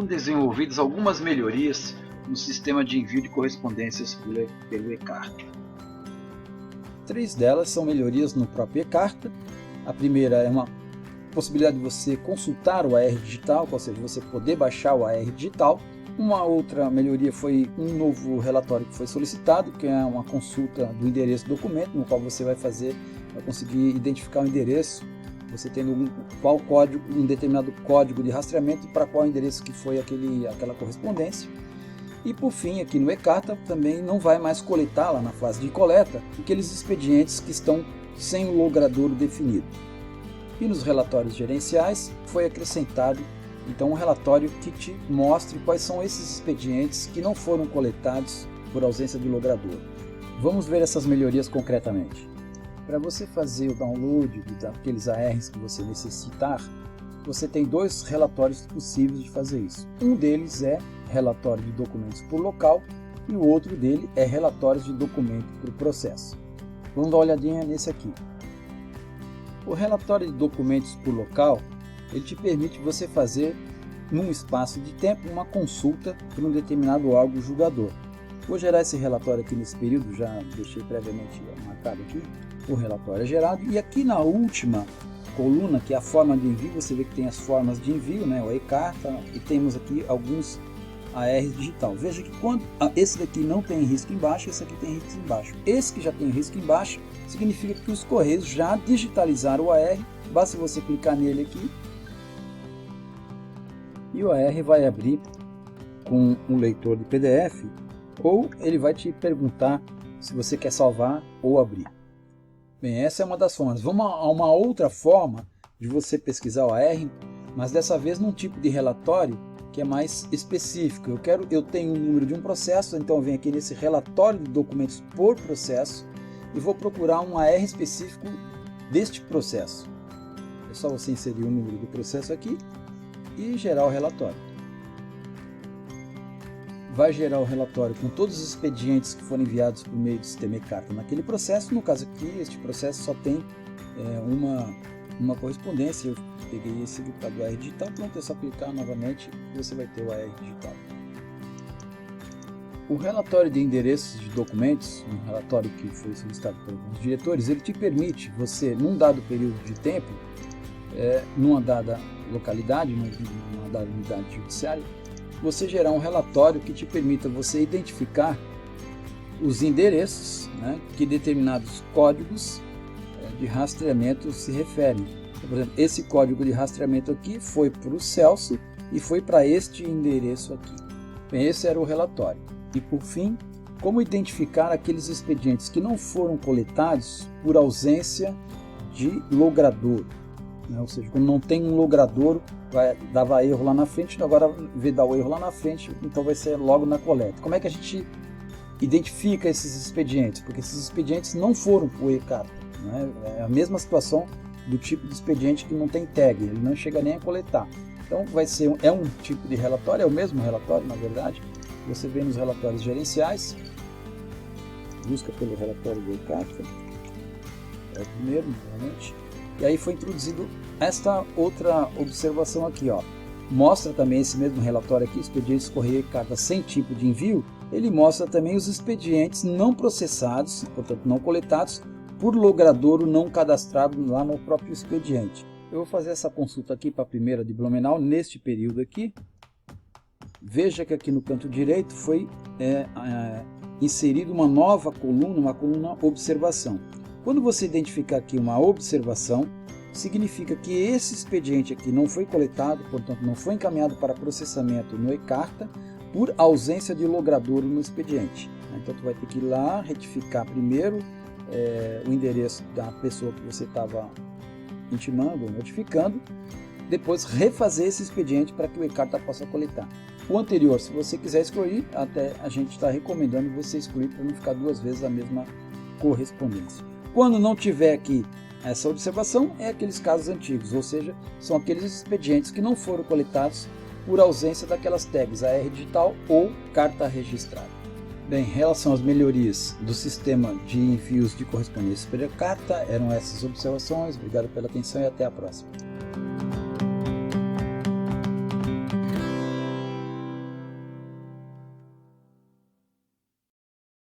desenvolvidas algumas melhorias no sistema de envio de correspondências pelo e-Carta. 3 delas são melhorias no próprio e-Carta. A primeira é uma possibilidade de você consultar o AR digital, ou seja, você poder baixar o AR digital. Uma outra melhoria foi um novo relatório que foi solicitado, que é uma consulta do endereço do documento, no qual você vai conseguir identificar o endereço, você tendo um determinado código de rastreamento para qual endereço que foi aquela correspondência. E por fim, aqui no e-Carta também não vai mais coletar lá na fase de coleta aqueles expedientes que estão sem o logradouro definido. E nos relatórios gerenciais foi acrescentado então um relatório que te mostre quais são esses expedientes que não foram coletados por ausência de logradouro. Vamos ver essas melhorias concretamente. Para você fazer o download daqueles ARs que você necessitar, você tem 2 relatórios possíveis de fazer isso. Um deles é relatório de documentos por local e o outro dele é relatórios de documento por processo. Vamos dar uma olhadinha nesse aqui. O relatório de documentos por local, ele te permite você fazer, num espaço de tempo, uma consulta por um determinado órgão julgador. Vou gerar esse relatório aqui nesse período, já deixei previamente marcado aqui. O relatório é gerado e aqui na última coluna, que é a forma de envio, você vê que tem as formas de envio, né, o e-Carta, e temos aqui alguns ARs digital. Veja que quando esse daqui não tem risco embaixo, esse aqui tem risco embaixo. Esse que já tem risco embaixo significa que os Correios já digitalizaram o AR, basta você clicar nele aqui e o AR vai abrir com um leitor de PDF, ou ele vai te perguntar se você quer salvar ou abrir. Bem, essa é uma das formas. Vamos a uma outra forma de você pesquisar o AR, mas dessa vez num tipo de relatório que é mais específico. Eu tenho o número de um processo, então eu venho aqui nesse relatório de documentos por processo e vou procurar um AR específico deste processo. É só você inserir o número do processo aqui e gerar o relatório. Vai gerar o relatório com todos os expedientes que foram enviados por meio do sistema e-Carta naquele processo. No caso aqui, este processo só tem uma correspondência. Eu peguei esse do AR digital, pronto, é só clicar novamente e você vai ter o AR digital. O relatório de endereços de documentos, um relatório que foi solicitado por alguns diretores, ele te permite você, num dado período de tempo, numa dada localidade, numa dada unidade judiciária, você gerar um relatório que te permita você identificar os endereços, né, que determinados códigos de rastreamento se referem. Então, por exemplo, esse código de rastreamento aqui foi para o Celso e foi para este endereço aqui. Bem, esse era o relatório. E por fim, como identificar aqueles expedientes que não foram coletados por ausência de logradouro. Ou seja, quando não tem um logradouro, dava erro lá na frente, agora em vez de dar o erro lá na frente, então vai ser logo na coleta. Como é que a gente identifica esses expedientes? Porque esses expedientes não foram para o e-Carta. É a mesma situação do tipo de expediente que não tem tag, ele não chega nem a coletar. Então é um tipo de relatório, é o mesmo relatório na verdade. Você vê nos relatórios gerenciais, busca pelo relatório do e-Carta, é o primeiro, normalmente. E aí foi introduzido esta outra observação aqui, ó. Mostra também esse mesmo relatório aqui, expedientes Correio e-Carta sem tipo de envio. Ele mostra também os expedientes não processados, portanto não coletados, por logradouro não cadastrado lá no próprio expediente. Eu vou fazer essa consulta aqui para a primeira de Blumenau, neste período aqui. Veja que aqui no canto direito foi inserida uma nova coluna, uma coluna observação. Quando você identificar aqui uma observação, significa que esse expediente aqui não foi coletado, portanto não foi encaminhado para processamento no e-Carta por ausência de logradouro no expediente. Então tu vai ter que ir lá retificar primeiro o endereço da pessoa que você estava intimando ou notificando, depois refazer esse expediente para que o e-Carta possa coletar. O anterior, se você quiser excluir, até a gente está recomendando você excluir para não ficar 2 vezes a mesma correspondência. Quando não tiver aqui essa observação, é aqueles casos antigos, ou seja, são aqueles expedientes que não foram coletados por ausência daquelas tags AR digital ou carta registrada. Bem, em relação às melhorias do sistema de envios de correspondência pela carta, eram essas observações. Obrigado pela atenção e até a próxima.